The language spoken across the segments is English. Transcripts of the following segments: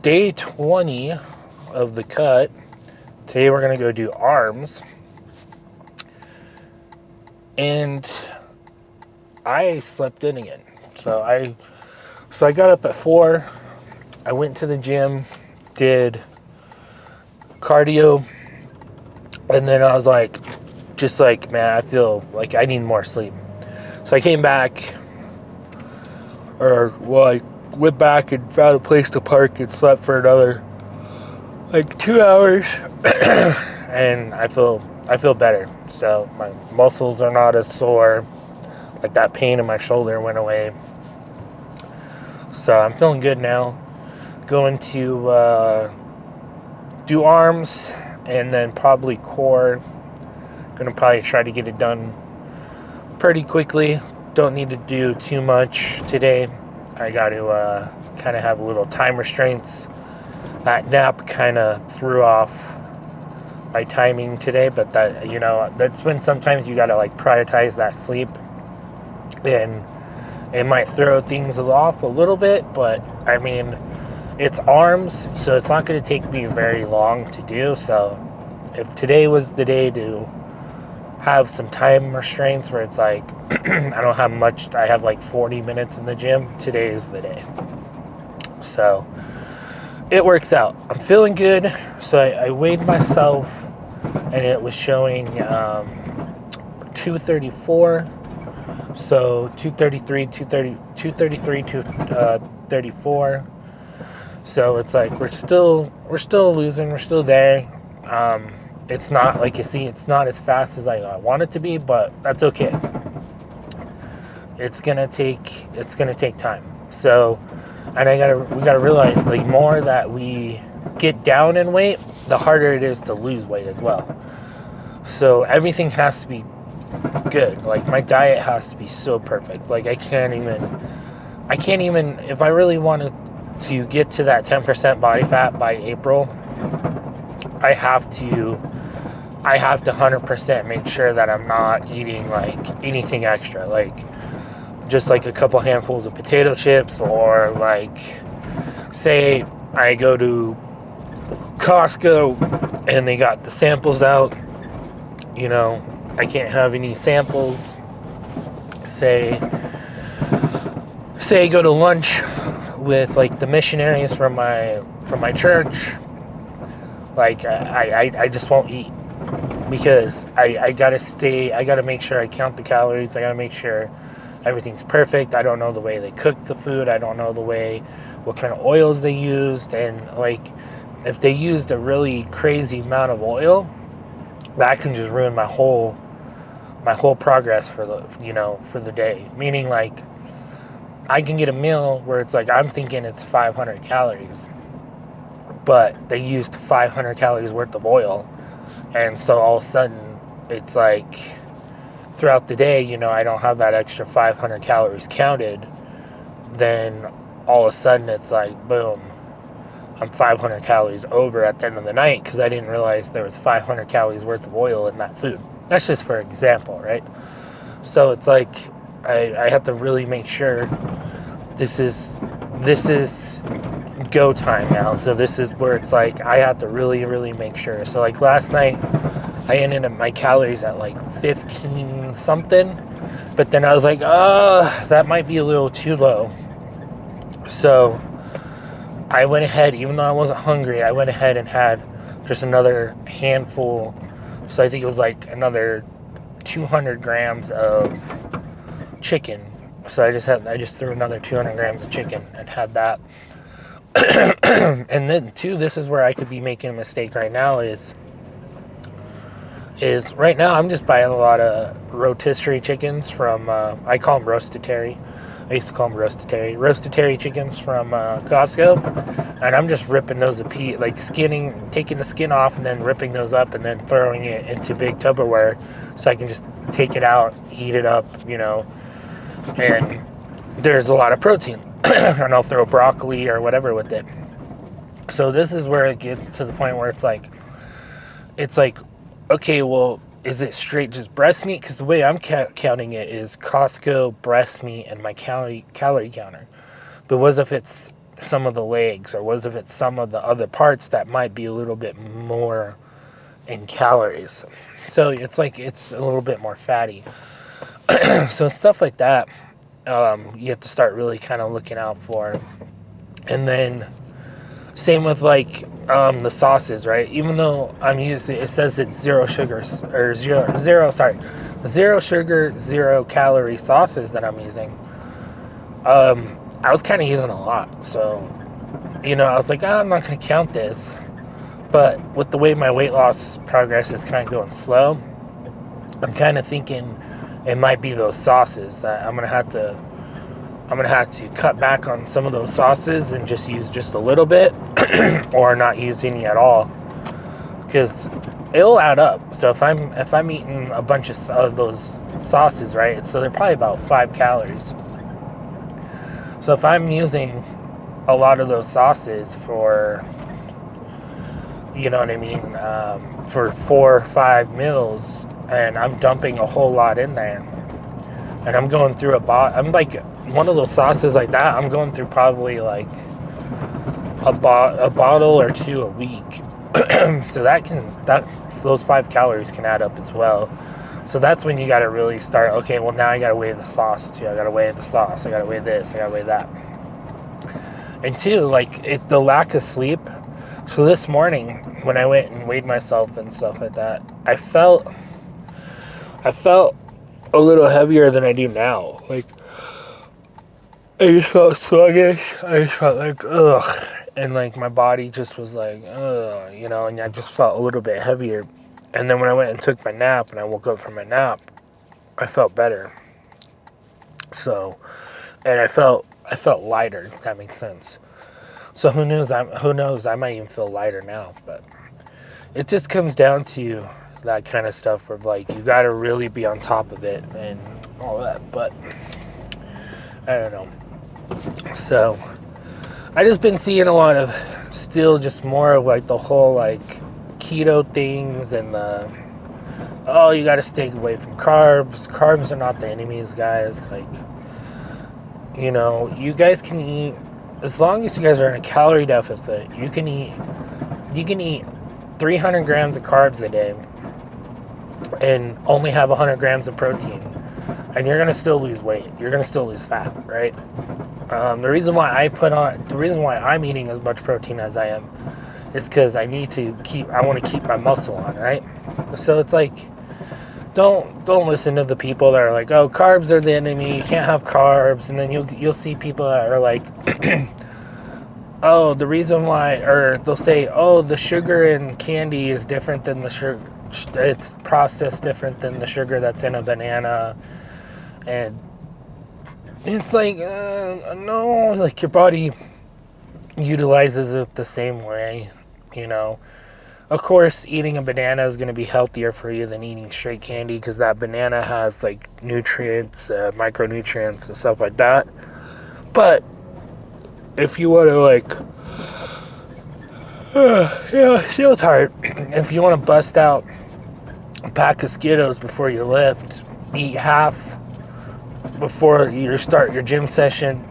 day 20 of the cut. Today we're going to go do arms. And I slept in again. So I got up at 4. I went to the gym, did cardio, and then I was like, man, I feel like I need more sleep. So I came back, I went back and found a place to park and slept for another like 2 hours, and I feel better. So my muscles are not as sore. Like that pain in my shoulder went away. So I'm feeling good now. Going to do arms and then probably core. Gonna probably try to get it done pretty quickly. Don't need to do too much today. I got to kind of have a little time restraints. That nap kind of threw off my timing today, but that's when sometimes you got to like prioritize that sleep, and it might throw things off a little bit, but I mean, it's arms, so it's not going to take me very long to do. So if today was the day to have some time restraints where it's like, I don't have much, I have like 40 minutes in the gym, today is the day. So it works out. I'm feeling good. So I weighed myself and it was showing 234. So 233, 234. So it's like we're still losing. We're still there. It's not, like you see, it's not as fast as I want it to be, but that's okay. It's gonna take time. So, and we gotta realize, the more that we get down in weight, the harder it is to lose weight as well. So everything has to be good. Like my diet has to be so perfect. Like I can't even, if I really wanted to get to that 10% body fat by April, I have to 100% make sure that I'm not eating like anything extra, like just like a couple handfuls of potato chips, or like say I go to Costco and they got the samples out, I can't have any samples. Say I go to lunch with like the missionaries from my church, like I just won't eat, because I gotta make sure I count the calories. I gotta make sure everything's perfect. I don't know the way they cook the food. I don't know what kind of oils they used, and like if they used a really crazy amount of oil, that can just ruin my whole progress for the day. Meaning, like, I can get a meal where it's like I'm thinking it's 500 calories, but they used 500 calories worth of oil, and so all of a sudden it's like throughout the day, I don't have that extra 500 calories counted. Then all of a sudden it's like, boom, I'm 500 calories over at the end of the night because I didn't realize there was 500 calories worth of oil in that food. That's just for example, right? So it's like I have to really make sure this is go time now. So this is where it's like I have to really, really make sure. So like last night, I ended up my calories at like 15 something, but then I was like, that might be a little too low. So I went ahead, even though I wasn't hungry, I went ahead and had just another handful. So I think it was like another 200 grams of chicken. So I just threw another 200 grams of chicken and had that. And then too, this is where I could be making a mistake right now is right now I'm just buying a lot of rotisserie chickens from, I call them roastieri. I used to call them roastieri chickens from Costco, and I'm just ripping those like taking the skin off and then ripping those up and then throwing it into big Tupperware so I can just take it out, heat it up, and there's a lot of protein. And I'll throw broccoli or whatever with it. So this is where it gets to the point where it's like, okay, well, is it straight just breast meat? Because the way I'm counting it is Costco breast meat and my calorie counter. But what if it's some of the legs, or what if it's some of the other parts that might be a little bit more in calories. So it's like it's a little bit more fatty. So it's stuff like that you have to start really kind of looking out for. And then same with like the sauces, right? Even though I'm using, it says it's zero sugars or zero sugar, 0 calorie sauces that I'm using. I was kind of using a lot, so I was like, I'm not going to count this. But with the way my weight loss progress is kind of going slow, I'm kind of thinking it might be those sauces. I'm gonna have to cut back on some of those sauces and just use just a little bit, or not use any at all, because it'll add up. So if I'm eating a bunch of those sauces, right? So they're probably about 5 calories. So if I'm using a lot of those sauces for, you know what I mean, for 4 or 5 meals, and I'm dumping a whole lot in there, and I'm going through I'm like, one of those sauces like that, I'm going through probably like a bottle or 2 a week. So those 5 calories can add up as well. So that's when you got to really start, okay, well, now I got to weigh the sauce too. I got to weigh the sauce. I got to weigh this. I got to weigh that. And two, like, the lack of sleep. So this morning, when I went and weighed myself and stuff like that, I felt a little heavier than I do now. Like, I just felt sluggish. I just felt like, ugh. And, like, my body just was like, ugh, and I just felt a little bit heavier. And then when I went and took my nap and I woke up from my nap, I felt better. So, and I felt lighter, if that makes sense. So who knows, I might even feel lighter now. But it just comes down to that kind of stuff where, like, you got to really be on top of it and all that. But I don't know. So I just been seeing a lot of still just more of like the whole like keto things and you got to stay away from carbs. Carbs are not the enemies, guys. Like, you guys can eat, as long as you guys are in a calorie deficit, you can eat 300 grams of carbs a day and only have 100 grams of protein, and you're gonna still lose weight. You're gonna still lose fat, right? The reason why I'm eating as much protein as I am is because I want to keep my muscle on, right? So it's like, don't listen to the people that are like, oh, carbs are the enemy, you can't have carbs. And then you'll see people that are like, oh, the reason why, or they'll say, oh, the sugar in candy is different than the sugar, it's processed different than the sugar that's in a banana. And it's like, no, like, your body utilizes it the same way, Of course, eating a banana is going to be healthier for you than eating straight candy, because that banana has like nutrients, micronutrients and stuff like that. But if you want to like, still tired. If you want to bust out a pack of Skittles before you lift, eat half before you start your gym session,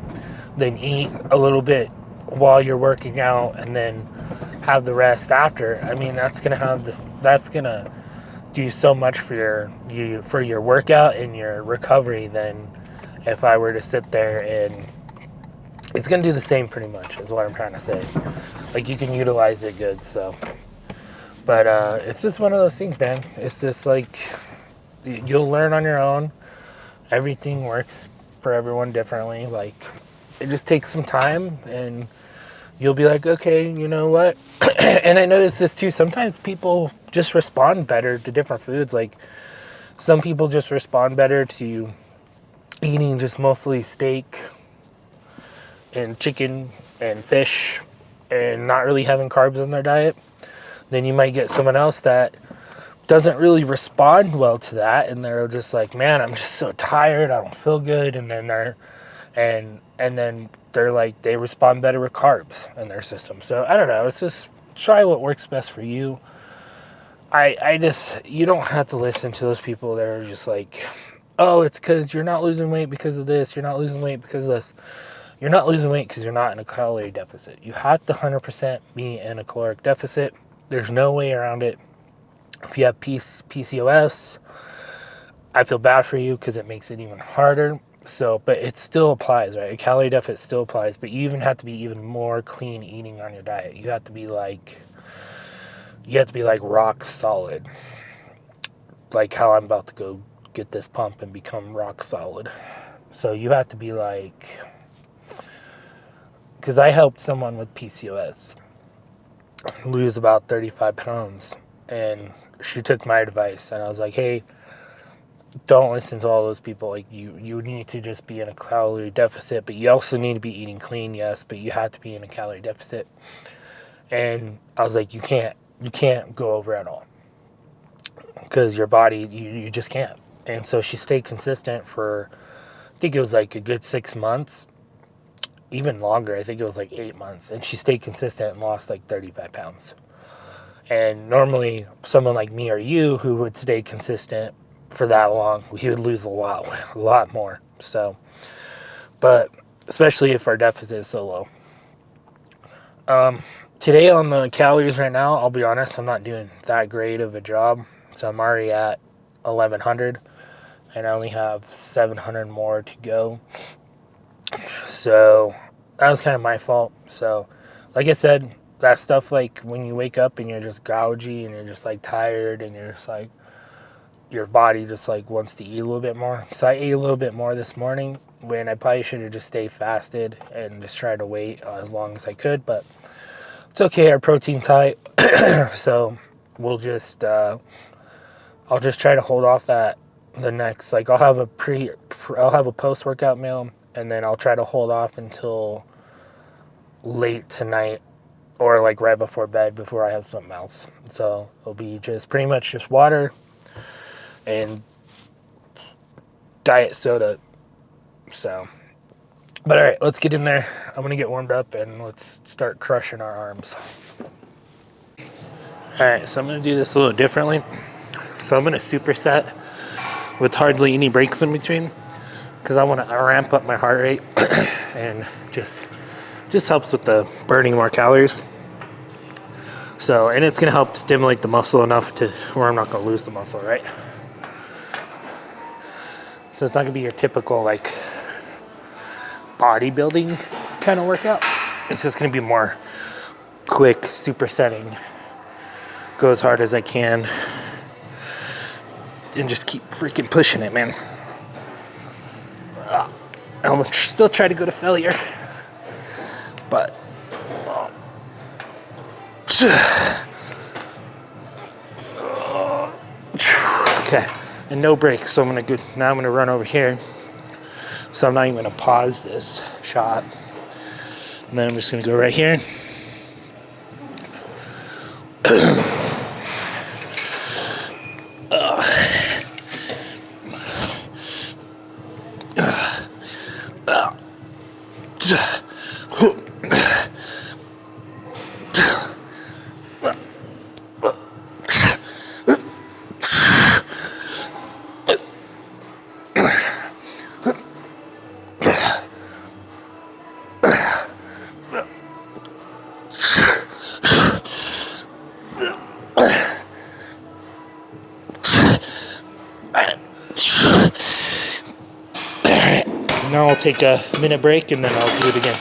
then eat a little bit while you're working out, and then have the rest after. I mean, that's gonna do so much for your workout and your recovery than if I were to sit there, and it's gonna do the same pretty much, is what I'm trying to say. Like, you can utilize it good. So, but it's just one of those things, man. It's just like, you'll learn on your own. Everything works for everyone differently. Like, it just takes some time, and you'll be like, okay, you know what? And I notice this too. Sometimes people just respond better to different foods. Like, some people just respond better to eating just mostly steak and chicken and fish and not really having carbs in their diet. Then you might get someone else that doesn't really respond well to that, and they're just like, man, I'm just so tired, I don't feel good. And then they're like, they respond better with carbs in their system. So I don't know, it's just try what works best for you. You don't have to listen to those people that are just like, oh, it's because you're not losing weight because of this, you're not losing weight because of this. you're not losing weight because you're not in a calorie deficit. You have to 100% be in a caloric deficit. There's no way around it. If you have PCOS, I feel bad for you because it makes it even harder. So, but it still applies, right? A calorie deficit still applies, but you even have to be even more clean eating on your diet. You have to be like rock solid. Like how I'm about to go get this pump and become rock solid. So you have to be like, because I helped someone with PCOS lose about 35 pounds, and she took my advice, and I was like, hey, don't listen to all those people. Like you need to just be in a calorie deficit, but you also need to be eating clean, yes, but you have to be in a calorie deficit. And I was like, you can't go over at all because your body, you just can't. And so she stayed consistent for, I think it was like a good 6 months, even longer. I think it was like 8 months, and she stayed consistent and lost like 35 pounds. And normally someone like me or you who would stay consistent for that long, we would lose a lot more. So, but especially if our deficit is so low. Today on the calories right now, I'll be honest, I'm not doing that great of a job. So I'm already at 1100 and I only have 700 more to go. So that was kind of my fault. So like I said, that stuff, like when you wake up and you're just gougy and you're just like tired and you're just like, your body just like wants to eat a little bit more. So I ate a little bit more this morning when I probably should have just stayed fasted and just tried to wait as long as I could, but it's okay. Our protein's high. So we'll just, I'll just try to hold off the next, like I'll have a post-workout meal, and then I'll try to hold off until late tonight or like right before bed before I have something else. So it'll be just pretty much just water and diet soda. So, but all right, let's get in there. I'm gonna get warmed up and let's start crushing our arms. All right, so I'm gonna do this a little differently. So I'm gonna superset with hardly any breaks in between because I want to ramp up my heart rate and just helps with the burning more calories. So, and it's gonna help stimulate the muscle enough to where I'm not gonna lose the muscle, right? So it's not gonna be your typical like bodybuilding kind of workout. It's just gonna be more quick supersetting. Go as hard as I can and just keep freaking pushing it, man. I'm gonna still try to go to failure, but okay, and no breaks. So I'm gonna run over here. So I'm not even gonna pause this shot, and then I'm just gonna go right here. Now I'll take a minute break and then I'll do it again.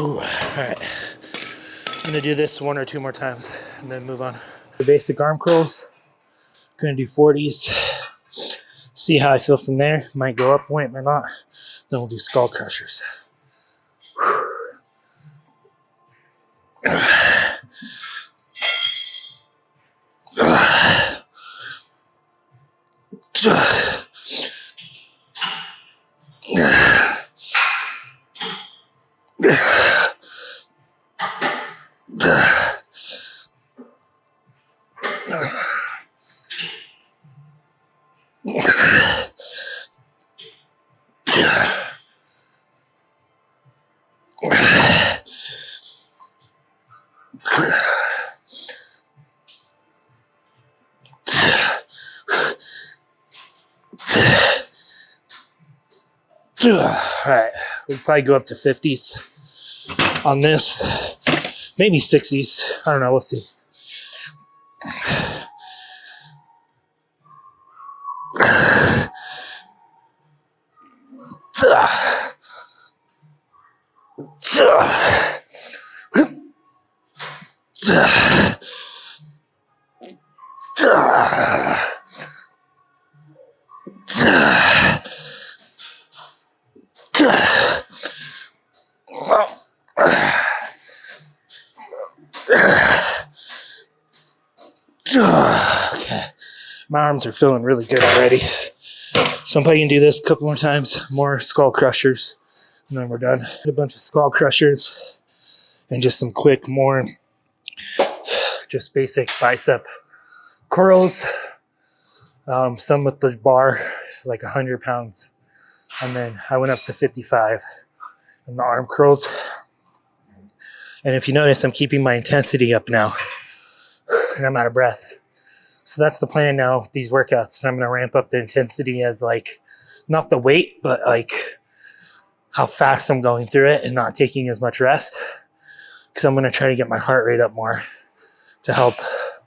All right, I'm gonna do this 1 or 2 more times and then move on. The basic arm curls, gonna do 40s. See how I feel from there. Might go up, might not. Then we'll do skull crushers. Alright, we'll probably go up to 50s on this. Maybe 60s. I don't know, we'll see. Okay, my arms are feeling really good already. So I'm probably gonna do this a couple more times, more skull crushers, and then we're done. A bunch of skull crushers and just some quick, more just basic bicep curls. Some with the bar, like 100 pounds. And then I went up to 55 in the arm curls. And if you notice, I'm keeping my intensity up now and I'm out of breath. So that's the plan now, these workouts. I'm going to ramp up the intensity as like, not the weight, but like how fast I'm going through it and not taking as much rest. Because I'm going to try to get my heart rate up more to help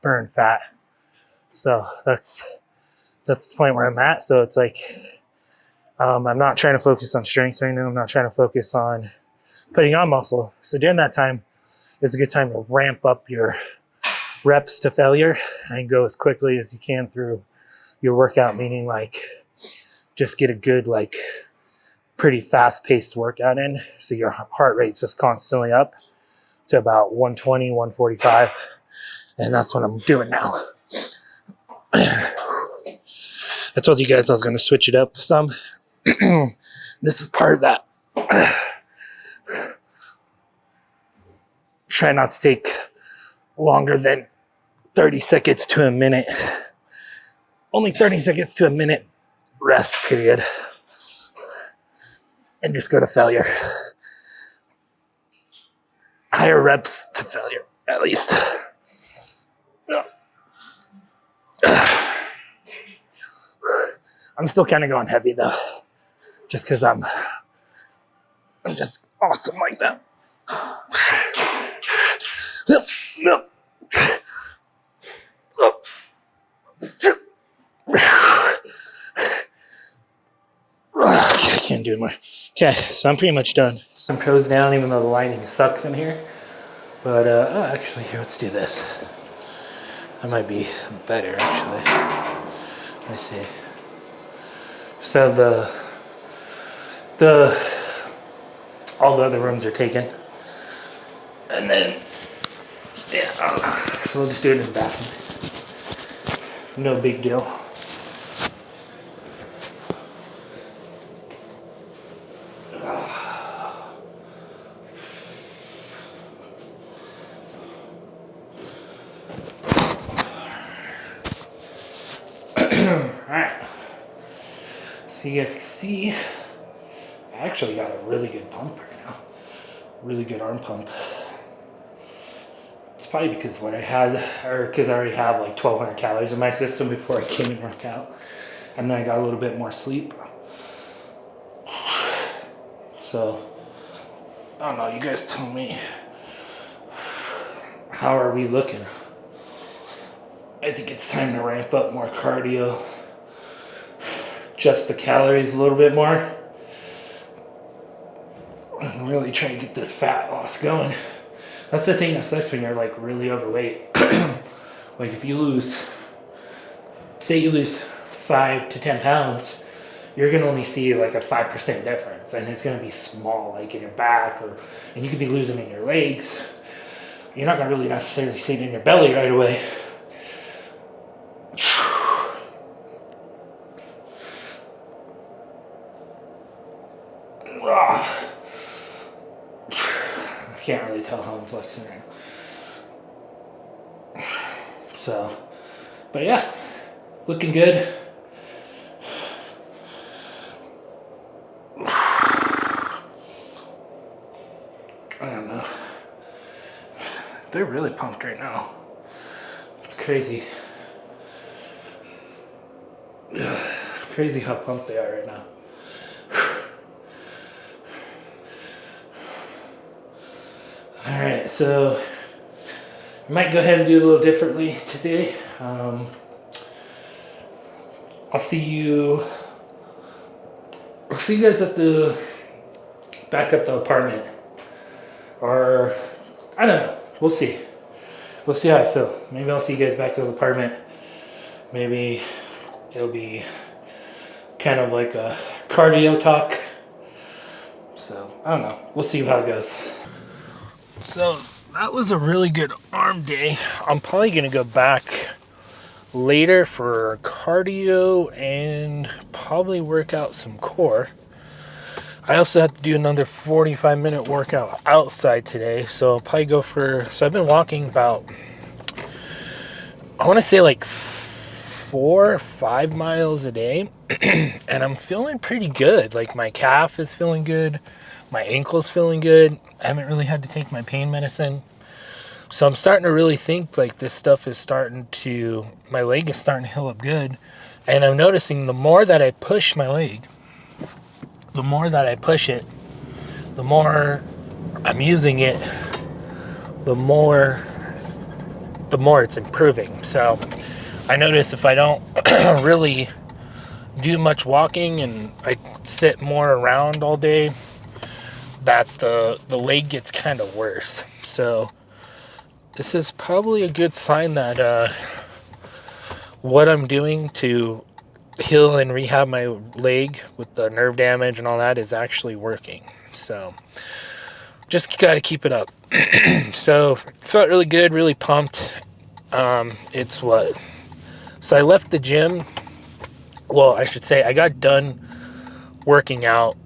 burn fat. So that's the point where I'm at. So it's like, I'm not trying to focus on strength right now. I'm not trying to focus on putting on muscle. So during that time, it's a good time to ramp up your reps to failure and go as quickly as you can through your workout, meaning like just get a good, like pretty fast paced workout in. So your heart rate's just constantly up to about 120, 145. And that's what I'm doing now. I told you guys I was going to switch it up some. This is part of that. Try not to take longer than 30 seconds to a minute. Only 30 seconds to a minute rest period. And just go to failure. Higher reps to failure, at least. I'm still kind of going heavy though, just because I'm just awesome like that. I can't do it more. Okay, so I'm pretty much done. Some pros down, even though the lighting sucks in here. But actually, here, let's do this. That might be better, actually. Let's see. So all the other rooms are taken, and then so we'll just do it in the bathroom. No big deal. Alright. So you guys can see, I actually got a really good pump right now. Really good arm pump. It's probably because what I had, or because I already have like 1,200 calories in my system before I came and worked out. And then I got a little bit more sleep. So, I don't know, you guys tell me. How are we looking? I think it's time to ramp up more cardio. Just the calories a little bit more. and really try to get this fat loss going. That's the thing that sucks when you're like really overweight. Like if you lose, say you lose 5 to 10 pounds, you're gonna only see like a 5% difference, and it's gonna be small, like in your back, and you could be losing in your legs. You're not gonna really necessarily see it in your belly right away. I can't really tell how I'm flexing right now. So, but yeah, looking good. I don't know. They're really pumped right now. It's crazy. Crazy how pumped they are right now. Alright, so I might go ahead and do it a little differently today. I'll see you guys back at the apartment. Or I don't know. We'll see. We'll see how I feel. Maybe I'll see you guys back at the apartment. Maybe it'll be kind of like a cardio talk. So I don't know. We'll see how it goes. So that was a really good arm day. I'm probably gonna go back later for cardio and probably work out some core. I also have to do another 45-minute workout outside today, so I'll probably go so I've been walking about, I want to say like 4 or 5 miles a day, and I'm feeling pretty good. Like my calf is feeling good, my ankle's feeling good. I haven't really had to take my pain medicine, so I'm starting to really think like this stuff is my leg is starting to heal up good. And I'm noticing the more that I push my leg, the more that I push it, the more I'm using it, the more it's improving. So I notice if I don't really do much walking and I sit more around all day, that the leg gets kind of worse. So this is probably a good sign that what I'm doing to heal and rehab my leg with the nerve damage and all that is actually working. So just gotta keep it up. So felt really good, really pumped. So I left the gym, well, I should say I got done working out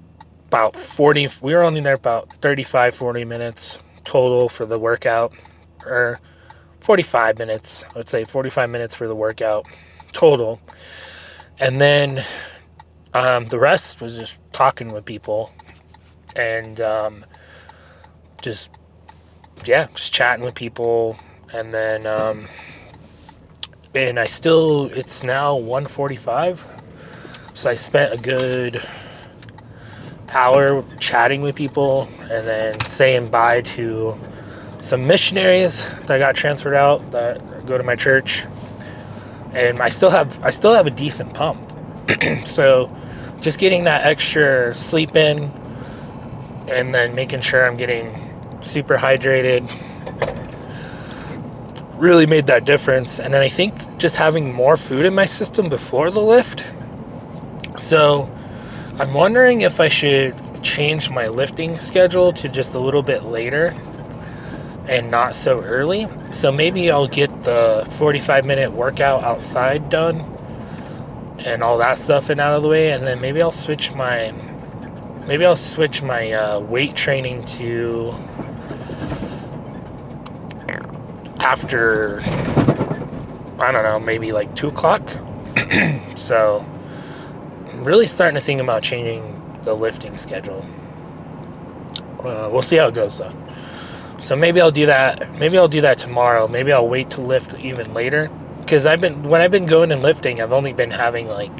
about 40, we were only there about 35, 40 minutes total for the workout, or 45 minutes, I would say 45 minutes for the workout total. And then the rest was just talking with people and just chatting with people. And then it's now 1:45, so I spent a good hour chatting with people and then saying bye to some missionaries that got transferred out that go to my church. And I still have a decent pump. So just getting that extra sleep in and then making sure I'm getting super hydrated really made that difference. And then I think just having more food in my system before the lift. So I'm wondering if I should change my lifting schedule to just a little bit later and not so early. So maybe I'll get the 45-minute workout outside done and all that stuff and out of the way, and then maybe I'll switch my weight training to after, I don't know, maybe like 2 o'clock. So I'm really starting to think about changing the lifting schedule. We'll see how it goes though. So maybe I'll do that. Maybe I'll do that tomorrow. Maybe I'll wait to lift even later. Because when I've been going and lifting, I've only been having like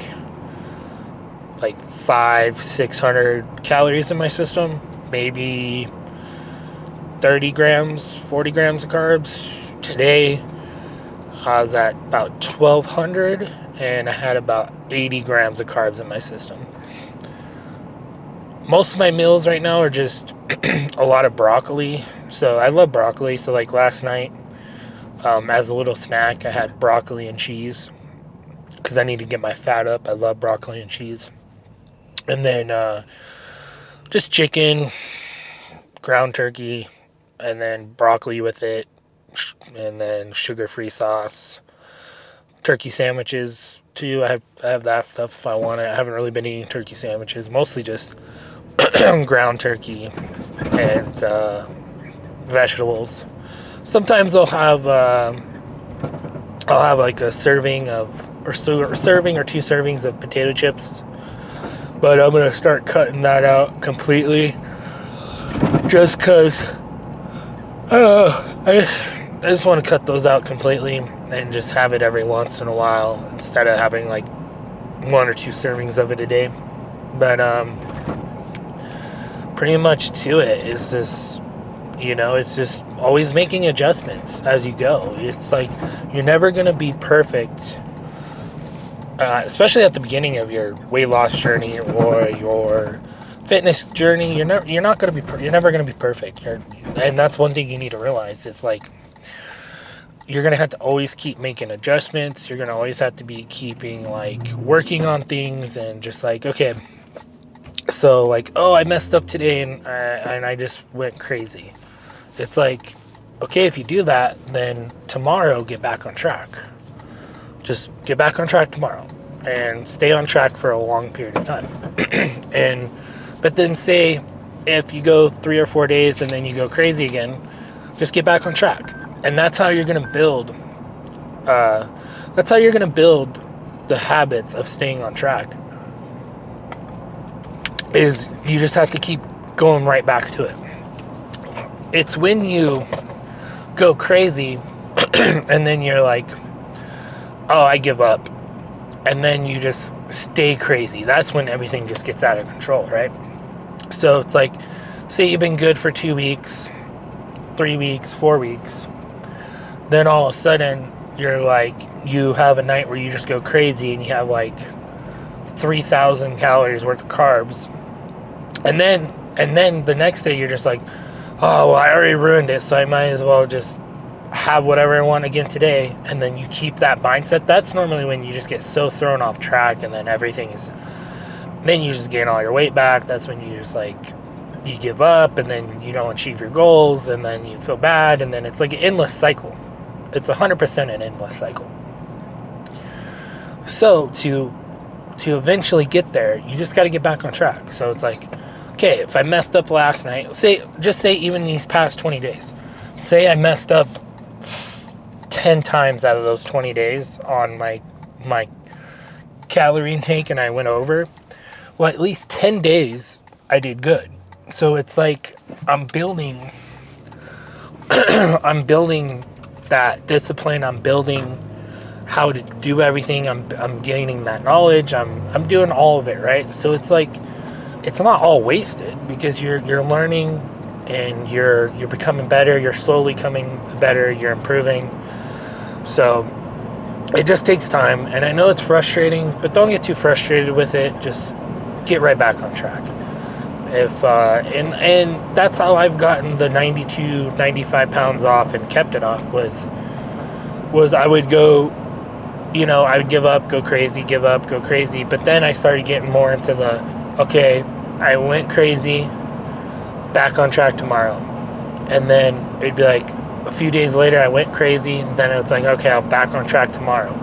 500-600 calories in my system. Maybe 30 grams, 40 grams of carbs. Today, I was at about 1,200 and I had about 80 grams of carbs in my system. most of my meals right now are just a lot of broccoli. So I love broccoli. So like last night, as a little snack, I had broccoli and cheese because I need to get my fat up. I love broccoli and cheese. And then just chicken, ground turkey, and then broccoli with it, and then sugar-free sauce. Turkey sandwiches too. I have that stuff if I want it. I haven't really been eating turkey sandwiches. Mostly just ground turkey and vegetables. Sometimes I'll have like a serving of serving or two servings of potato chips. But I'm gonna start cutting that out completely, just cause I just want to cut those out completely and just have it every once in a while instead of having like one or two servings of it a day. But pretty much to it is just, it's just always making adjustments as you go. It's like you're never gonna be perfect. Especially at the beginning of your weight loss journey or your fitness journey, you're never gonna be perfect. And that's one thing you need to realize. It's like you're gonna have to always keep making adjustments. You're gonna always have to be keeping like working on things and just like, okay, so like, oh, I messed up today and I just went crazy. It's like, okay, if you do that, then tomorrow get back on track. Just get back on track tomorrow and stay on track for a long period of time. But then say if you go 3 or 4 days and then you go crazy again, just get back on track. And that's how you're going to build. That's how you're going to build the habits of staying on track. Is you just have to keep going right back to it. It's when you go crazy and then you're like, oh, I give up. And then you just stay crazy. That's when everything just gets out of control, right? So it's like, say you've been good for 2 weeks, 3 weeks, 4 weeks. Then all of a sudden, you're like, you have a night where you just go crazy and you have like 3,000 calories worth of carbs. And then the next day you're just like, oh, well, I already ruined it, so I might as well just have whatever I want again today. And then you keep that mindset. That's normally when you just get so thrown off track, and then then you just gain all your weight back. That's when you just like, you give up, and then you don't achieve your goals, and then you feel bad, and then it's like an endless cycle. It's 100% an endless cycle. So to eventually get there, you just got to get back on track. So it's like, okay, if I messed up last night, say even these past 20 days, say I messed up 10 times out of those 20 days on my calorie intake and I went over, well, at least 10 days I did good. So it's like I'm building that discipline. I'm building how to do everything. I'm gaining that knowledge. I'm doing all of it, right? So it's like it's not all wasted because you're learning and you're becoming better. You're slowly coming better. You're improving. So it just takes time, and I know it's frustrating, but don't get too frustrated with it. Just get right back on track. And that's how I've gotten the 92, 95 pounds off and kept it off was I would go, I would give up, go crazy, give up, go crazy. But then I started getting more into okay, I went crazy, back on track tomorrow. And then it'd be like a few days later, I went crazy. And then it's like, okay, I'll back on track tomorrow.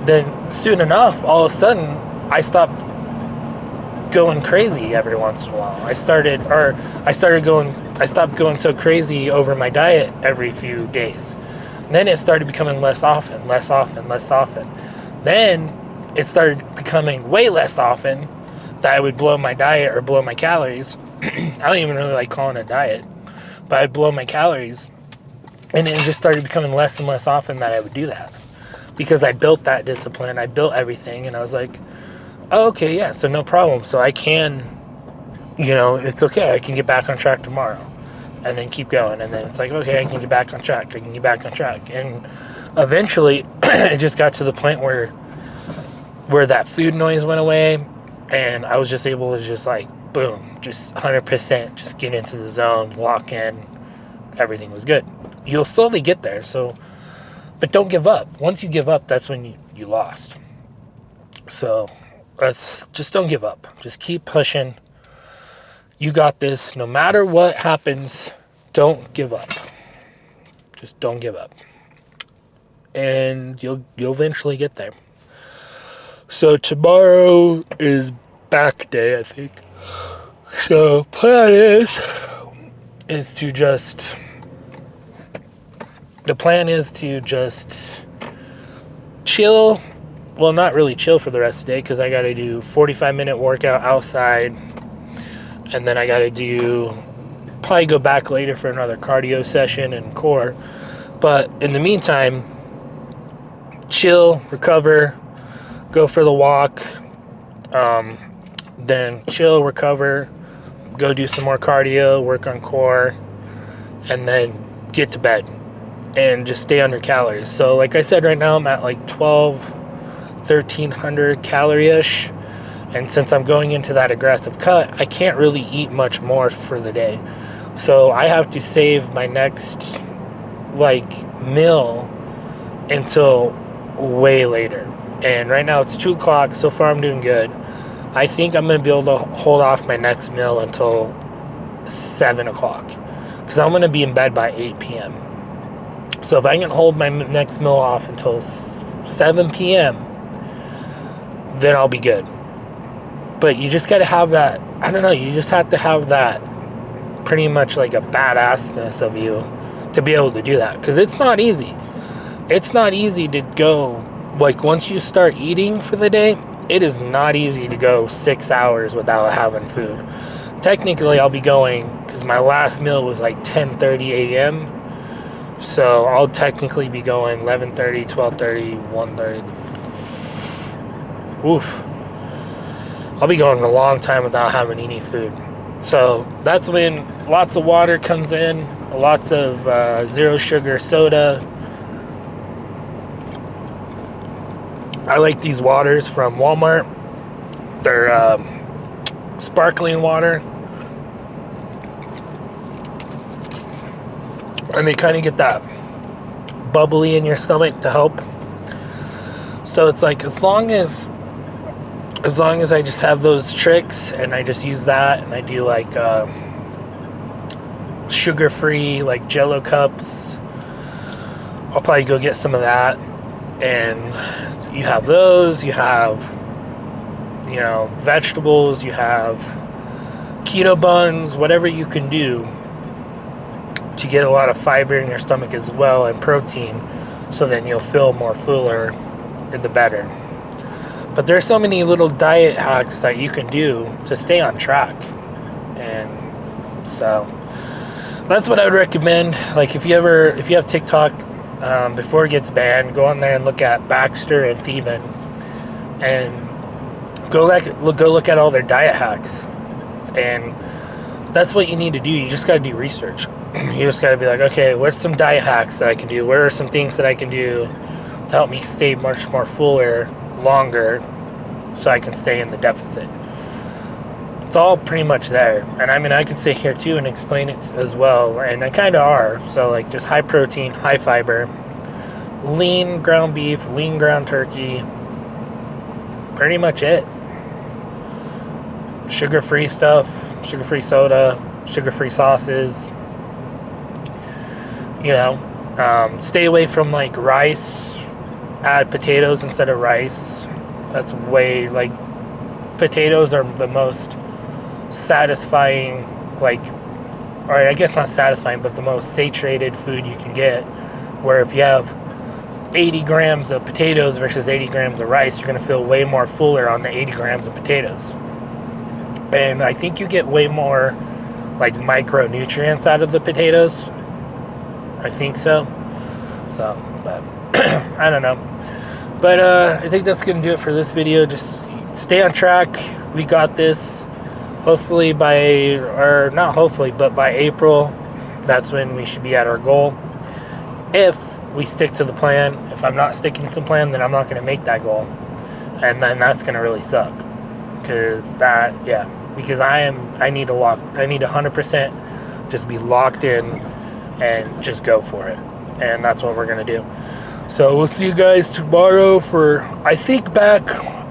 Then soon enough, all of a sudden, I stopped going crazy every once in a while. I stopped going so crazy over my diet every few days. And then it started becoming less often. Then it started becoming way less often that I would blow my diet or blow my calories. I don't even really like calling it a diet, but I'd blow my calories. And it just started becoming less and less often that I would do that because I built that discipline. I built everything, and I was like, oh, okay, yeah, so no problem. So I can, it's okay. I can get back on track tomorrow and then keep going. And then it's like, okay, I can get back on track. And eventually it just got to the point where that food noise went away, and I was just able to just like boom, just 100%, just get into the zone, lock in, everything was good. You'll slowly get there, so, but don't give up. Once you give up, that's when you lost. So just don't give up. Just keep pushing. You got this. No matter what happens, don't give up. Just don't give up. And you'll eventually get there. So tomorrow is back day, I think. So plan is to just, the plan is to just chill. Well, not really chill for the rest of the day, because I got to do 45-minute workout outside, and then I got to probably go back later for another cardio session and core. But in the meantime, chill, recover, go for the walk, then chill, recover, go do some more cardio, work on core, and then get to bed and just stay under calories. So like I said, right now I'm at like 1,300 calorie-ish, and since I'm going into that aggressive cut, I can't really eat much more for the day. So I have to save my next like meal until way later. And right now it's 2 o'clock. So far I'm doing good. I think I'm going to be able to hold off my next meal until 7 o'clock, because I'm going to be in bed by 8 p.m. So if I can hold my next meal off until 7 p.m., then I'll be good. But you just got to have that, I don't know, you just have to have that pretty much like a badassness of you to be able to do that, because it's not easy. It's not easy to go, like, once you start eating for the day, it is not easy to go 6 hours without having food. Technically, I'll be going, because my last meal was like 10:30 a.m., so I'll technically be going 11:30, 12:30, 1:30. Oof. I'll be going a long time without having any food. So that's when lots of water comes in, lots of zero sugar soda. I like these waters from Walmart. They're sparkling water, and they kind of get that bubbly in your stomach to help. So it's like, as long as I just have those tricks and I just use that, and I do like sugar-free like Jello cups, I'll probably go get some of that. And you have those, you have, you know, vegetables, you have keto buns, whatever you can do to get a lot of fiber in your stomach as well, and protein, so then you'll feel more fuller, the better. But there's so many little diet hacks that you can do to stay on track. And so that's what I would recommend. Like, if you have TikTok, before it gets banned, go on there and look at Baxter and Thievin, and go look at all their diet hacks. And that's what you need to do. You just got to do research. You just got to be like, okay, what's some diet hacks that I can do? What are some things that I can do to help me stay much more fuller longer, so I can stay in the deficit? It's all pretty much there. And I mean, I could sit here too and explain it as well, and I kind of are. So like, just high protein, high fiber, lean ground beef, lean ground turkey, pretty much it. Sugar-free stuff, sugar-free soda, sugar-free sauces, you know. Stay away from like rice. Add potatoes instead of rice. That's way, like, potatoes are the most satisfying, like, or I guess not satisfying, but the most saturated food you can get, where if you have 80 grams of potatoes versus 80 grams of rice, you're going to feel way more fuller on the 80 grams of potatoes. And I think you get way more, like, micronutrients out of the potatoes. I think so. So, but I don't know. But I think that's going to do it for this video. Just stay on track. We got this. Hopefully but by April, that's when we should be at our goal. If we stick to the plan. If I'm not sticking to the plan, then I'm not going to make that goal. And then that's going to really suck. Because that, yeah. because I need to 100% just be locked in and just go for it. And that's what we're going to do. So we'll see you guys tomorrow for, I think, back.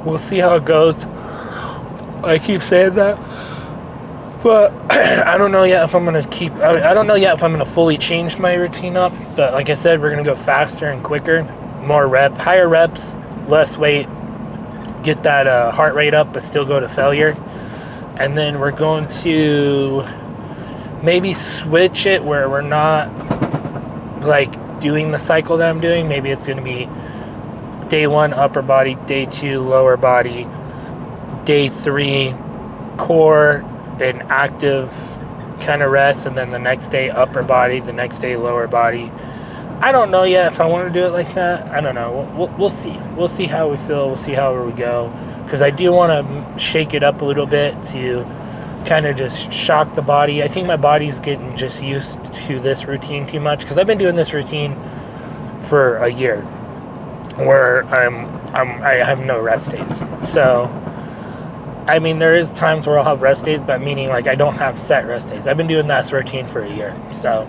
We'll see how it goes. I keep saying that, but I don't know yet if I'm going to keep, I don't know yet if I'm going to fully change my routine up. But like I said, we're going to go faster and quicker, higher reps, less weight, get that heart rate up, but still go to failure. And then we're going to maybe switch it where we're not like doing the cycle that I'm doing. Maybe it's going to be day 1 upper body, day 2 lower body, day 3 core and active kind of rest, and then the next day upper body, the next day lower body. I don't know yet if I want to do it like that. I don't know. We'll see. We'll see how we feel. We'll see how we go. Because I do want to shake it up a little bit to kind of just shock the body. I think my body's getting just used to this routine too much, because I've been doing this routine for a year where I have no rest days. So, I mean, there is times where I'll have rest days, but meaning like I don't have set rest days. I've been doing this routine for a year. So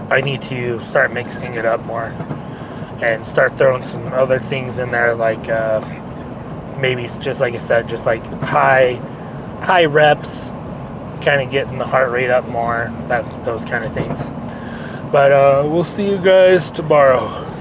I need to start mixing it up more and start throwing some other things in there, like maybe just like I said, just like high reps, kind of getting the heart rate up more, those kind of things. But we'll see you guys tomorrow.